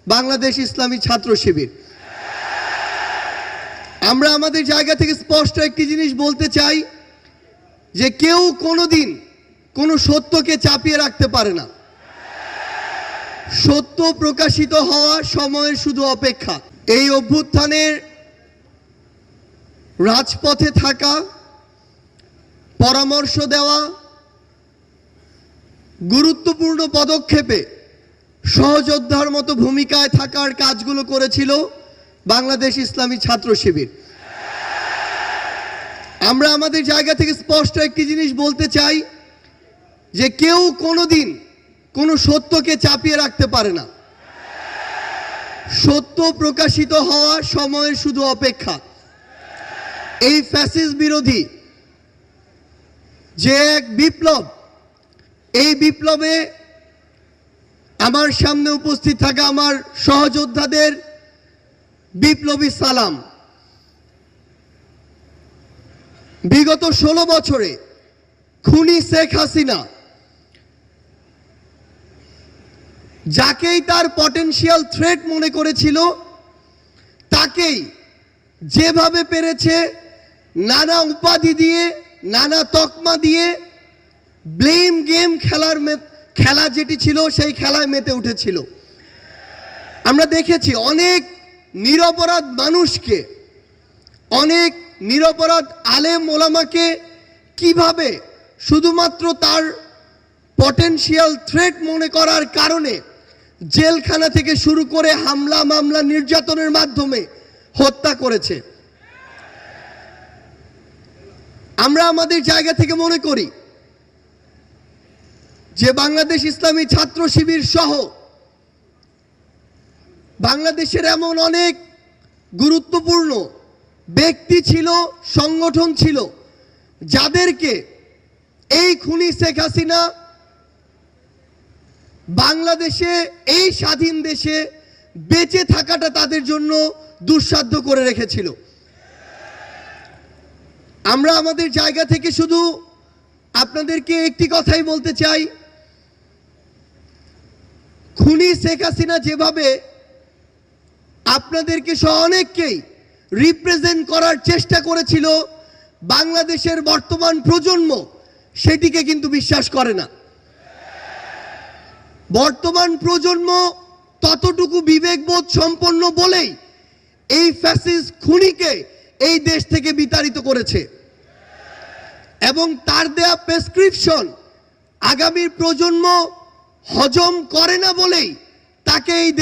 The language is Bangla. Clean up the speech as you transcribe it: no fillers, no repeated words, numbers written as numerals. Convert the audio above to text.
বাংলাদেশ ইসলামী ছাত্র শিবির। আমরা আমাদের জায়গা থেকে স্পষ্ট একটি জিনিস বলতে চাই যে কেউ কোনোদিন কোনো সত্যকে চাপিয়ে রাখতে পারে না। সত্য প্রকাশিত হওয়ার সময়ের শুধু অপেক্ষা। এই অভ্যুত্থানের রাজপথে থাকা, পরামর্শ দেওয়া, গুরুত্বপূর্ণ পদক্ষেপে সহযোদ্ধার মতো ভূমিকায় থাকার কাজগুলো করেছিল বাংলাদেশ ইসলামী ছাত্র শিবির। আমরা আমাদের জায়গা থেকে স্পষ্ট একটি জিনিস বলতে চাই যে কেউ কোনোদিন কোনো সত্যকে চাপিয়ে রাখতে পারে না। সত্য প্রকাশিত হওয়ার সময়ের শুধু অপেক্ষা। এই ফ্যাসিস্ট বিরোধী যে এক বিপ্লব, এই বিপ্লবে আমার সামনে উপস্থিত থাকা আমার সহযোদ্ধাদের বিপ্লবী সালাম। বিগত 16 বছরে খুনি শেখ হাসিনা যাকেই তার পটেনশিয়াল থ্রেট মনে করেছিল, তাকেই যেভাবে পেরেছে নানা উপাধি দিয়ে, নানা তকমা দিয়ে ব্লেম গেম খেলা যেটি ছিল সেই খেলায় মেতে উঠেছিল। আমরা দেখেছি অনেক নিরপরাধ মানুষকে, অনেক নিরপরাধ আলেম ওলামাকে কিভাবে শুধুমাত্র তার পটেনশিয়াল থ্রেট মনে করার কারণে জেলখানা থেকে শুরু করে হামলা মামলা নির্যাতনের মাধ্যমে হত্যা করেছে। আমরা আমাদের জায়গা থেকে মনে করি যে বাংলাদেশ ইসলামী ছাত্র শিবির সহ বাংলাদেশের এমন অনেক গুরুত্বপূর্ণ ব্যক্তি ছিল, সংগঠন ছিল, যাদেরকে এই খুনি শেখ হাসিনা বাংলাদেশে, এই স্বাধীন দেশে বেঁচে থাকাটা তাদের জন্য দুঃসাধ্য করে রেখেছিল। আমরা আমাদের জায়গা থেকে শুধু আপনাদেরকে একটি কথাই বলতে চাই, খুনি শেখ হাসিনা যেভাবে আপনাদেরকে সহ অনেককেই রিপ্রেজেন্ট করার চেষ্টা করেছিল, বাংলাদেশের বর্তমান প্রজন্ম সেটিকে কিন্তু বিশ্বাস করে না। বর্তমান প্রজন্ম ততটুকু বিবেকবোধ সম্পন্ন বলেই এই ফ্যাসিস্ট খুনিকে এই দেশ থেকে বিতাড়িত করেছে এবং তার দেয়া প্রেসক্রিপশন আগামীর প্রজন্ম হজম করে না বলেই তাকে এই দেশ